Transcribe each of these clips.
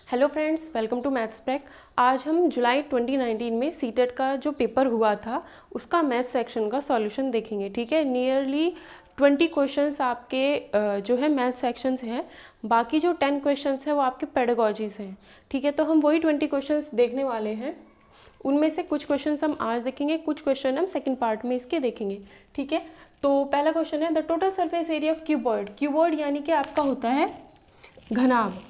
Hello friends, welcome to maths prac. आज हम जुलाई 2019 में सीटेट का जो पेपर हुआ था उसका मैथ्स सेक्शन का सॉल्यूशन देखेंगे। ठीक है, नियरली 20 क्वेश्चंस आपके जो है मैथ्स सेक्शन से हैं। बाकी जो 10 क्वेश्चंस हैं वो आपके पेडागोजीज हैं। ठीक है, तो हम वही 20 क्वेश्चंस देखने वाले हैं। उनमें से कुछ क्वेश्चंस हम आज देखेंगे, कुछ क्वेश्चन हम सेकंड पार्ट में इसके देखेंगे। ठीक है, तो पहला क्वेश्चन है the total surface area of cuboid. Cuboid यानी कि आपका होता है घनाभ।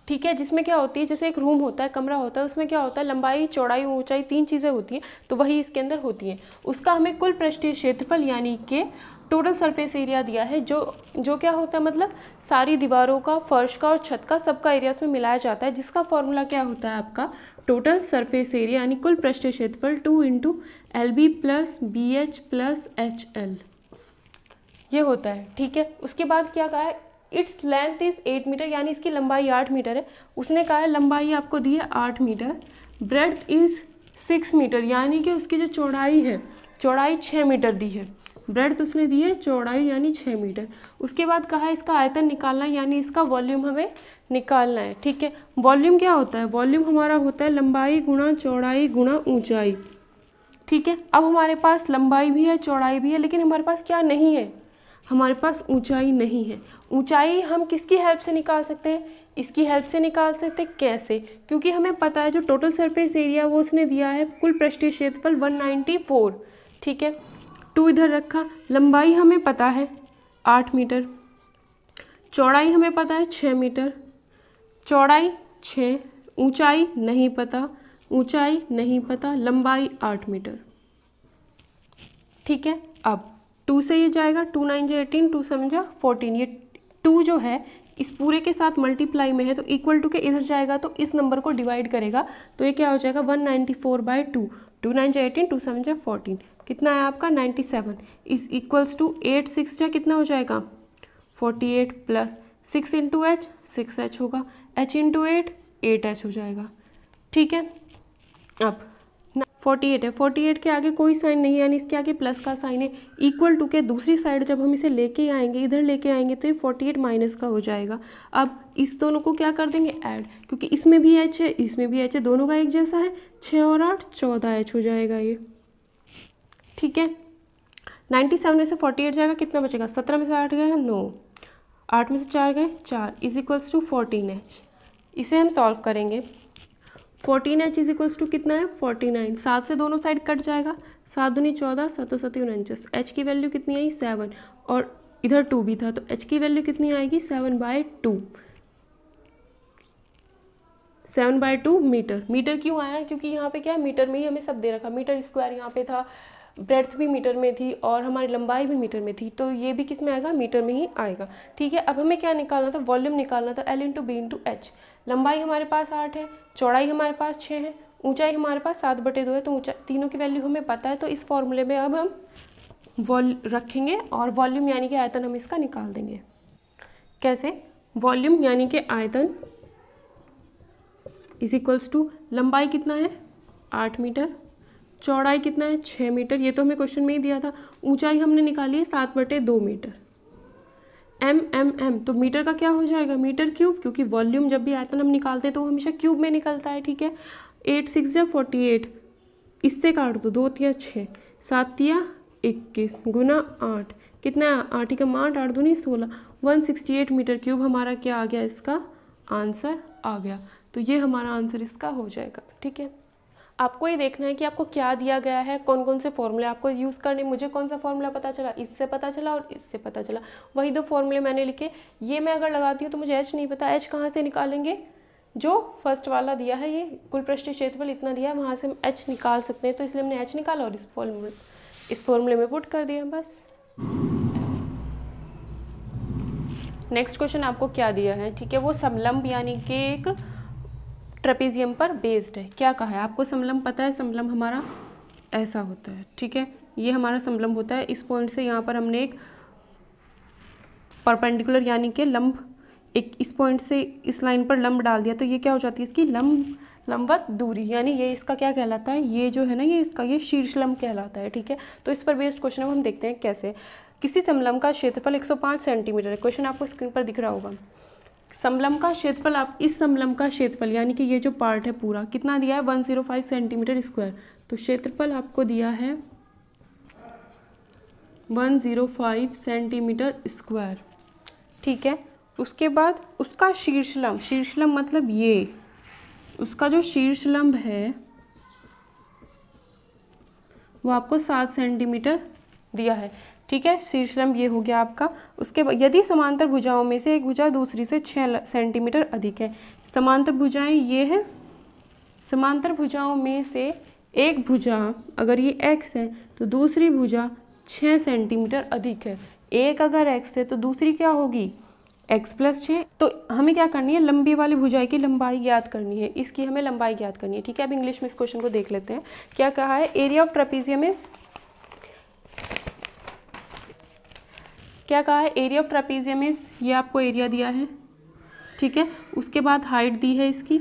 ठीक है, जिसमें क्या होती है, जैसे एक रूम होता है, कमरा होता है, उसमें क्या होता है, लंबाई चौड़ाई ऊंचाई 3 चीज़ें होती हैं, तो वही इसके अंदर होती हैं। उसका हमें कुल पृष्ठीय क्षेत्रफल यानी कि टोटल सरफेस एरिया दिया है, जो क्या होता है, मतलब सारी दीवारों का, फर्श का और छत का, सबका एरिया उसमें मिलाया जाता है, जिसका फॉर्मूला क्या होता है आपका टोटल सरफेस एरिया यानी कुल पृष्ठीय क्षेत्रफल 2 × LB + BH + HL ये होता है। ठीक है, उसके बाद क्या कहा है, इट्स लेंथ इज़ 8 मीटर यानी इसकी लंबाई 8 मीटर है। उसने कहा है लंबाई आपको दी है 8 मीटर, ब्रेड्थ इज़ 6 मीटर यानी कि उसकी जो चौड़ाई है, चौड़ाई 6 मीटर दी है। ब्रेड्थ उसने दी है, चौड़ाई यानी 6 मीटर। उसके बाद कहा है इसका आयतन निकालना है यानी इसका वॉल्यूम हमें निकालना है। ठीक है, वॉल्यूम क्या होता है, वॉल्यूम हमारा होता है लंबाई गुणा चौड़ाई गुणा ऊँचाई। ठीक है, अब हमारे पास लंबाई भी है, चौड़ाई भी है, लेकिन हमारे पास क्या नहीं है, हमारे पास ऊंचाई नहीं है। ऊंचाई हम किसकी हेल्प से निकाल सकते हैं, इसकी हेल्प से निकाल सकते हैं। कैसे, क्योंकि हमें पता है जो टोटल सरफेस एरिया वो उसने दिया है कुल पृष्ठीय क्षेत्रफल 194। ठीक है, 2 इधर रखा। लंबाई हमें पता है 8 मीटर, चौड़ाई हमें पता है 6 मीटर, चौड़ाई 6, ऊंचाई नहीं पता, ऊंचाई नहीं पता, लंबाई 8 मीटर। ठीक है, अब 2 से ये जाएगा, 2 9 जा 18, 2 7 जा 14। ये 2 जो है इस पूरे के साथ मल्टीप्लाई में है तो इक्वल टू के इधर जाएगा तो इस नंबर को डिवाइड करेगा, तो ये क्या हो जाएगा 194/2। 2 9 जा 18, 2 7 जा 14, कितना है आपका 97 इज इक्वल्स टू 8 6 जा कितना हो जाएगा 48 प्लस 6 × H 6H होगा, H × 8 8H हो जाएगा। ठीक है, अब 48 है, 48 के आगे कोई साइन नहीं है यानी इसके आगे प्लस का साइन है। इक्वल टू के दूसरी साइड जब हम इसे लेके आएंगे, इधर लेके आएंगे तो ये 48 माइनस का हो जाएगा। अब इस दोनों को क्या कर देंगे ऐड, क्योंकि इसमें भी H है इसमें भी H है, दोनों का एक जैसा है। 6 और 8 14H हो जाएगा ये। ठीक है, 97 में से 48 जाएगा, कितना बचेगा, 17 में से 8 गए 9, 8 में से 4 गए 4 इज इक्वल्स टू 14H। इसे हम सॉल्व करेंगे। 14H इज इक्वल्स टू कितना है 49, 7 से दोनों साइड कट जाएगा, 7 दूनी 14, 7 7 49। H की वैल्यू कितनी आई 7 और इधर 2 भी था तो H की वैल्यू कितनी आएगी 7/2, 7/2 मीटर। मीटर क्यों आया, क्योंकि यहाँ पे क्या है, मीटर में ही हमें सब दे रखा, मीटर स्क्वायर यहाँ पे था, ब्रेड्थ भी मीटर में थी और हमारी लंबाई भी मीटर में थी, तो ये भी किस में आएगा, मीटर में ही आएगा। ठीक है, अब हमें क्या निकालना था, वॉल्यूम निकालना था, L × B × H। लंबाई हमारे पास 8 है, चौड़ाई हमारे पास 6 है, ऊंचाई हमारे पास 7/2 है, तो ऊंचाई तीनों की वैल्यू हमें पता है, तो इस फॉर्मूले में अब हम रखेंगे और वॉल्यूम यानी कि आयतन हम इसका निकाल देंगे। कैसे, वॉल्यूम यानी कि आयतन इज इक्वल्स टू लंबाई कितना है 8 मीटर, चौड़ाई कितना है 6 मीटर, ये तो हमें क्वेश्चन में ही दिया था। ऊंचाई हमने निकाली है 7/2 मीटर। m तो मीटर का क्या हो जाएगा, मीटर क्यूब, क्योंकि वॉल्यूम जब भी आयतन हम निकालते हैं तो वो हमेशा क्यूब में निकलता है। ठीक है, 8 6 जा 48, इससे काट दो, 2 3 6, 7 3 21 गुना 8, कितना है 8 × 8 8 दूनी 16, 168 मीटर क्यूब हमारा क्या आ गया, इसका आंसर आ गया। तो ये हमारा आंसर इसका हो जाएगा। ठीक है, आपको ये देखना है कि आपको क्या दिया गया है, कौन कौन से फॉर्मूले आपको यूज़ करने। मुझे कौन सा फॉर्मूला पता चला, इससे पता चला और इससे पता चला, वही 2 फॉर्मूले मैंने लिखे। ये मैं अगर लगाती हूँ तो मुझे H नहीं पता, H कहाँ से निकालेंगे, जो फर्स्ट वाला दिया है, ये कुल पृष्ठीय क्षेत्रफल इतना दिया है, वहाँ से हम H निकाल सकते हैं, तो इसलिए हमने H निकाला और इस फॉर्मूले में पुट कर दिया बस। नेक्स्ट क्वेश्चन आपको क्या दिया है, ठीक है, वो समलंब यानी कि एक ट्रेपेजियम पर बेस्ड है। क्या कहा है आपको, समलंब पता है, समलंब हमारा ऐसा होता है। ठीक है, ये हमारा समलंब होता है, इस पॉइंट से यहाँ पर हमने एक परपेंडिकुलर यानी कि लंब, एक इस पॉइंट से इस लाइन पर लंब डाल दिया तो ये क्या हो जाती है, इसकी लंबवत दूरी, यानी ये इसका क्या कहलाता है, ये जो है ना, ये इसका ये शीर्ष लंब कहलाता है। ठीक है, तो इस पर बेस्ड क्वेश्चन है, हम देखते हैं कैसे। किसी समलंब का क्षेत्रफल 105 सेंटीमीटर है, क्वेश्चन आपको स्क्रीन पर दिख रहा होगा। समलंब का क्षेत्रफल, आप इस समलंब का क्षेत्रफल यानी कि ये जो पार्ट है पूरा कितना दिया है 105 सेंटीमीटर स्क्वायर। तो क्षेत्रफल आपको दिया है 105 सेंटीमीटर स्क्वायर, ठीक है। उसके बाद उसका शीर्षलंब, शीर्षलंब मतलब ये उसका जो शीर्षलंब है वो आपको 7 सेंटीमीटर दिया है, ठीक है। शीर्षलंब ये हो गया आपका। उसके बाद यदि समांतर भुजाओं में से एक भुजा दूसरी से 6 सेंटीमीटर अधिक है, समांतर भुजाएं ये है, समांतर भुजाओं में से एक भुजा अगर ये x है तो दूसरी भुजा 6 सेंटीमीटर अधिक है। एक अगर x है तो दूसरी क्या होगी x+6। तो हमें क्या करनी है, लंबी वाली भुजाएं की लंबाई ज्ञात करनी है, इसकी हमें लंबाई ज्ञात करनी है, ठीक है। अब इंग्लिश में इस क्वेश्चन को देख लेते हैं। क्या कहा है, एरिया ऑफ ट्रेपीजियम इज, क्या कहा है, एरिया ऑफ ट्रेपीजियम इज, ये आपको एरिया दिया है, ठीक है। उसके बाद हाइट दी है इसकी,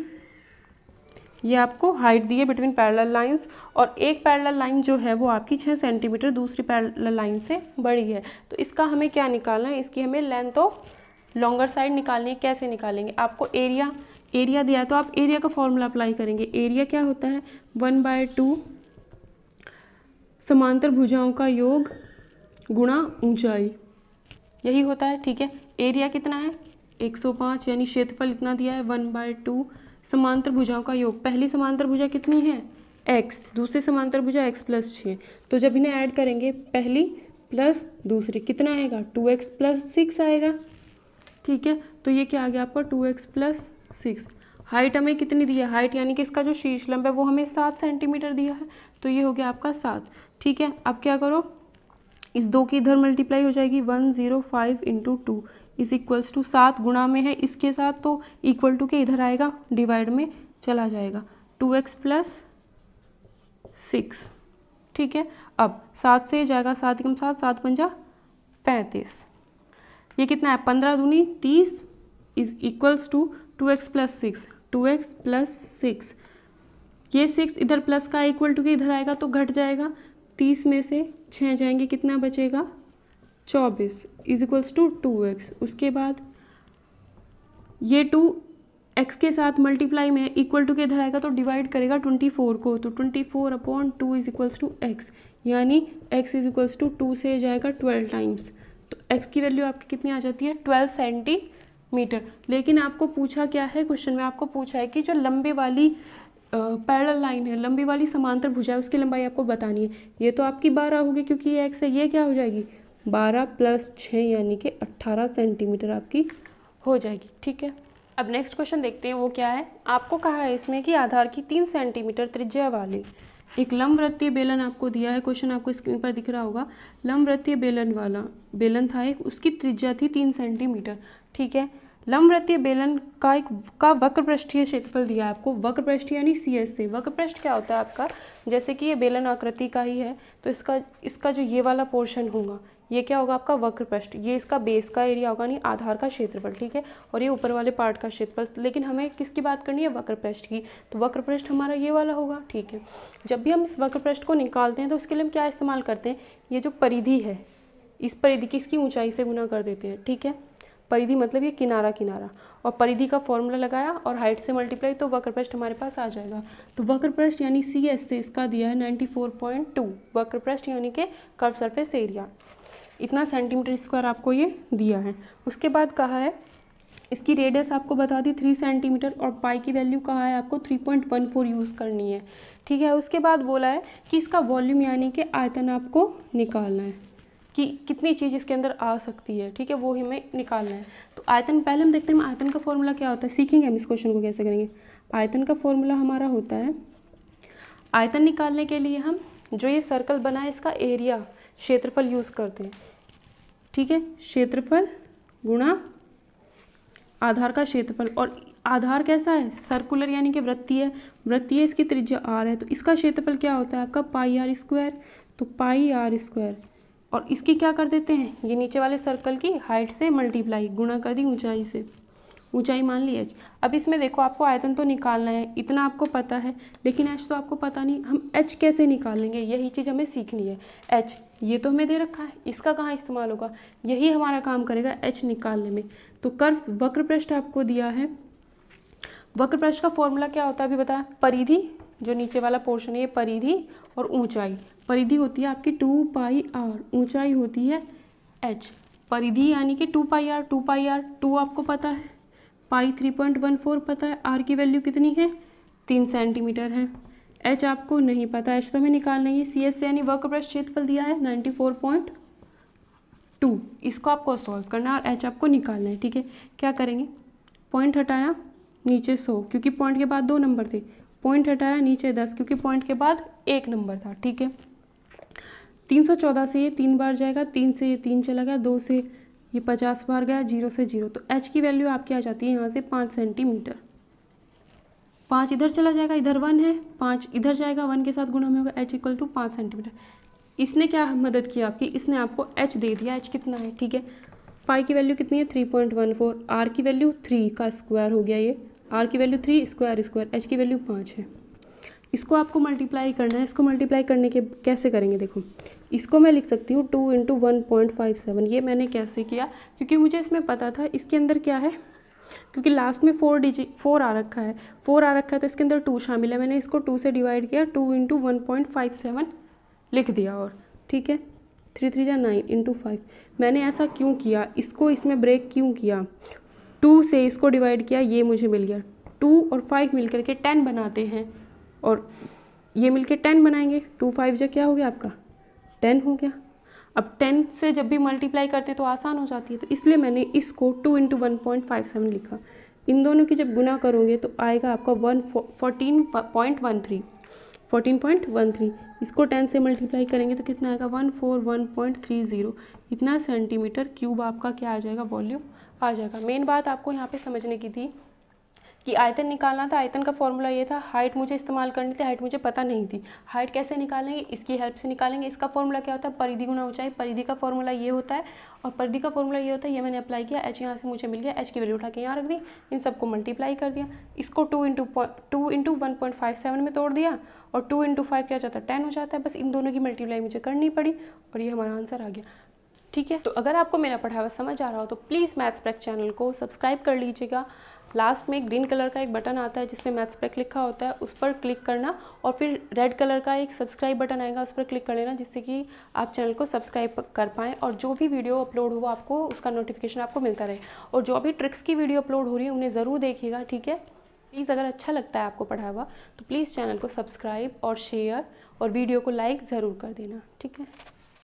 ये आपको हाइट दी है बिटवीन पैरेलल लाइंस, और एक पैरेलल लाइन जो है वो आपकी 6 सेंटीमीटर दूसरी पैरेलल लाइन से बड़ी है। तो इसका हमें क्या निकालना है, इसकी हमें लेंथ ऑफ लॉन्गर साइड निकालनी है। कैसे निकालेंगे, आपको एरिया दिया है तो आप एरिया का फॉर्मूला अप्लाई करेंगे। एरिया क्या होता है 1/2 समांतर भुजाओं का योग गुणा ऊंचाई, यही होता है, ठीक है। एरिया कितना है 105, यानी क्षेत्रफल इतना दिया है 1/2 समांतर भुजाओं का योग। पहली समांतर भुजा कितनी है x, दूसरी समांतर भुजा x+6। तो जब इन्हें ऐड करेंगे पहली प्लस दूसरी कितना आएगा 2x+6 आएगा, ठीक है। तो ये क्या आ गया आपका 2x+6। हाइट हमें कितनी दी है, हाइट यानी कि इसका जो शीर्षलंब है वो हमें 7 सेंटीमीटर दिया है, तो ये हो गया आपका 7, ठीक है। अब क्या करो, इस 2 की इधर मल्टीप्लाई हो जाएगी, 105 × 2 = 7 गुणा में है इसके साथ तो इक्वल टू के इधर आएगा, डिवाइड में चला जाएगा 2x+6, ठीक है। अब 7 से जाएगा 7 × 7, 7 × 5 35, ये कितना है 15 दूनी 30 = 2x+6, 2x+6, ये 6 इधर प्लस का इक्वल टू के इधर आएगा तो घट जाएगा, 30 में से 6 जाएंगे कितना बचेगा 24 = 2x। उसके बाद ये 2 x के साथ मल्टीप्लाई में इक्वल टू के इधर आएगा तो डिवाइड करेगा 24 को, तो 24/2 = x, यानी x = 2 से जाएगा 12 टाइम्स, तो x की वैल्यू आपकी कितनी आ जाती है 12 सेंटीमीटर। लेकिन आपको पूछा क्या है, क्वेश्चन में आपको पूछा है कि जो लंबे वाली पैरेलल लाइन है, लंबी वाली समांतर भुजा है, उसकी लंबाई आपको बतानी है। ये तो आपकी 12 होगी क्योंकि ये x है, ये क्या हो जाएगी 12 + 6 यानी कि 18 सेंटीमीटर आपकी हो जाएगी, ठीक है। अब नेक्स्ट क्वेश्चन देखते हैं, वो क्या है। आपको कहा है इसमें कि आधार की 3 सेंटीमीटर त्रिज्या वाली एक लंबवृत्तीय बेलन आपको दिया है, क्वेश्चन आपको स्क्रीन पर दिख रहा होगा। लंबवृत्तीय बेलन वाला बेलन था एक, उसकी त्रिज्या थी 3 सेंटीमीटर, ठीक है। लंबवृत्तीय बेलन का वक्रपृष्ठीय क्षेत्रफल दिया है आपको, वक्रपृष्ठ यानी CS से। वक्रपृष्ठ क्या होता है आपका, जैसे कि ये बेलन आकृति का ही है तो इसका जो ये वाला पोर्शन होगा ये क्या होगा आपका वक्रपृष्ठ, ये इसका बेस का एरिया होगा नहीं आधार का क्षेत्रफल, ठीक है। और ये ऊपर वाले पार्ट का क्षेत्रफल, लेकिन हमें किसकी बात करनी है वक्रपृष्ठ की, तो वक्रपृष्ठ हमारा ये वाला होगा, ठीक है। जब भी हम इस वक्रपृष्ठ को निकालते हैं तो उसके लिए हम क्या इस्तेमाल करते हैं, ये जो परिधि है इस परिधि की इसकी ऊंचाई से गुना कर देते हैं, ठीक है। परिधि मतलब ये किनारा, और परिधि का फॉर्मूला लगाया और हाइट से मल्टीप्लाई तो वक्रपृष्ठ हमारे पास आ जाएगा। तो वक्रपृष्ठ यानी CS से इसका दिया है 94.2, वक्रपृष्ठ यानी कि कर्व सरफेस एरिया, इतना सेंटीमीटर स्क्वायर आपको ये दिया है। उसके बाद कहा है इसकी रेडियस आपको बता दी 3 सेंटीमीटर, और पाई की वैल्यू कहा है आपको 3.14 यूज़ करनी है, ठीक है। उसके बाद बोला है कि इसका वॉल्यूम यानी कि आयतन आपको निकालना है कि कितनी चीज़ इसके अंदर आ सकती है, ठीक है, वो हमें निकालना है। तो आयतन पहले हम देखते हैं आयतन का फॉर्मूला क्या होता है, सीखेंगे हम इस क्वेश्चन को कैसे करेंगे। आयतन का फॉर्मूला हमारा होता है, आयतन निकालने के लिए हम जो ये सर्कल बना है इसका एरिया क्षेत्रफल यूज़ करते हैं, ठीक है। क्षेत्रफल गुणा आधार का क्षेत्रफल, और आधार कैसा है सर्कुलर यानी कि वृत्तीय, वृत्तीय इसकी त्रिज्या r है, तो इसका क्षेत्रफल क्या होता है आपका πr², तो πr², और इसकी क्या कर देते हैं ये नीचे वाले सर्कल की हाइट से मल्टीप्लाई गुणा कर दी ऊंचाई से, ऊंचाई मान ली h। अब इसमें देखो आपको आयतन तो निकालना है, इतना आपको पता है, लेकिन h तो आपको पता नहीं, हम h कैसे निकालेंगे यही चीज़ हमें सीखनी है। h ये तो हमें दे रखा है, इसका कहाँ इस्तेमाल होगा, यही हमारा काम करेगा h निकालने में। तो कर्व वक्र पृष्ठ आपको दिया है, वक्र पृष्ठ का फॉर्मूला क्या होता है अभी बताया, परिधि, जो नीचे वाला पोर्शन है ये परिधि, और ऊंचाई, परिधि होती है आपकी 2πr, ऊंचाई होती है h। परिधि यानी कि 2πr, 2πr 2 आपको पता है, पाई 3.14 पता है, r की वैल्यू कितनी है 3 सेंटीमीटर है, h आपको नहीं पता, h तो हमें निकालना है। CS यानी वक्र पृष्ठ क्षेत्रफल दिया है 94.2, इसको आपको सॉल्व करना है और h आपको निकालना है। ठीक है, क्या करेंगे, पॉइंट हटाया नीचे 100 क्योंकि पॉइंट के बाद 2 नंबर थे, पॉइंट हटाया नीचे 10 क्योंकि पॉइंट के बाद 1 नंबर था। ठीक है, 314 से ये 3 बार जाएगा, 3 से ये 3 चला गया, 2 से ये 50 बार गया, 0 से 0, तो h की वैल्यू आपकी आ जाती है यहाँ से 5 सेंटीमीटर। 5 इधर चला जाएगा, इधर 1 है, 5 इधर जाएगा, 1 के साथ गुणा में होगा, h इक्वल टू 5 सेंटीमीटर। इसने क्या मदद की आपकी, इसने आपको h दे दिया, h कितना है। ठीक है, पाई की वैल्यू कितनी है 3.14, r की वैल्यू 3 का स्क्वायर हो गया, ये r की वैल्यू 3 स्क्वायर, h की वैल्यू 5 है। इसको आपको मल्टीप्लाई करना है, इसको मल्टीप्लाई करने के कैसे करेंगे देखो, इसको मैं लिख सकती हूँ 2 × 1.57, ये मैंने कैसे किया क्योंकि मुझे इसमें पता था इसके अंदर क्या है, क्योंकि लास्ट में 4 आ रखा है, 4 आ रखा है तो इसके अंदर 2 शामिल है, मैंने इसको 2 से डिवाइड किया, 2 × 1.57 लिख दिया। और ठीक है, 3 3 जा 9 × 5, मैंने ऐसा क्यों किया, इसको इसमें ब्रेक क्यों किया, 2 से इसको डिवाइड किया, ये मुझे मिल गया, 2 और 5 मिल करके 10 बनाते हैं, और ये मिलके 10 बनाएंगे, 2 5 जा क्या हो गया आपका 10 हो गया। अब 10 से जब भी मल्टीप्लाई करते हैं तो आसान हो जाती है, तो इसलिए मैंने इसको 2 × 1.57 लिखा। इन दोनों की जब गुना करोगे तो आएगा आपका 14.13, इसको 10 से मल्टीप्लाई करेंगे तो कितना आएगा 141.30, इतना सेंटीमीटर क्यूब आपका क्या आ जाएगा, वॉल्यूम आ जाएगा। मेन बात आपको यहाँ पे समझने की थी कि आयतन निकालना था, आयतन का फॉर्मूला ये था, हाइट मुझे इस्तेमाल करनी थी, हाइट मुझे पता नहीं थी, हाइट कैसे निकालेंगे, इसकी हेल्प से निकालेंगे। इसका फॉर्मूला क्या होता है, परिधि गुना ऊंचाई, परिधि का फॉर्मूला ये होता है, और परिधि का फॉर्मूला ये होता है, ये मैंने अप्लाई किया, h यहाँ से मुझे मिल गया, h की वैल्यू उठा के यहाँ रख दी, इन सबको मल्टीप्लाई कर दिया, इसको 2 × 1.57 में तोड़ दिया, और 2 × 5 क्या हो जाता है 10 हो जाता है, बस इन दोनों की मल्टीप्लाई मुझे करनी पड़ी और ये हमारा आंसर आ गया। ठीक है, तो अगर आपको मेरा पढ़ा हुआ समझ आ रहा हो तो प्लीज़ मैथ्स प्रैक चैनल को सब्सक्राइब कर लीजिएगा। लास्ट में ग्रीन कलर का एक बटन आता है जिसमें मैथ्स प्रैक लिखा होता है, उस पर क्लिक करना, और फिर रेड कलर का एक सब्सक्राइब बटन आएगा, उस पर क्लिक कर लेना, जिससे कि आप चैनल को सब्सक्राइब कर पाएँ और जो भी वीडियो अपलोड हो आपको उसका नोटिफिकेशन आपको मिलता रहे। और जो भी ट्रिक्स की वीडियो अपलोड हो रही है उन्हें ज़रूर देखिएगा। ठीक है, प्लीज़ अगर अच्छा लगता है आपको पढ़ा हुआ तो प्लीज़ चैनल को सब्सक्राइब और शेयर और वीडियो को लाइक ज़रूर कर देना। ठीक है।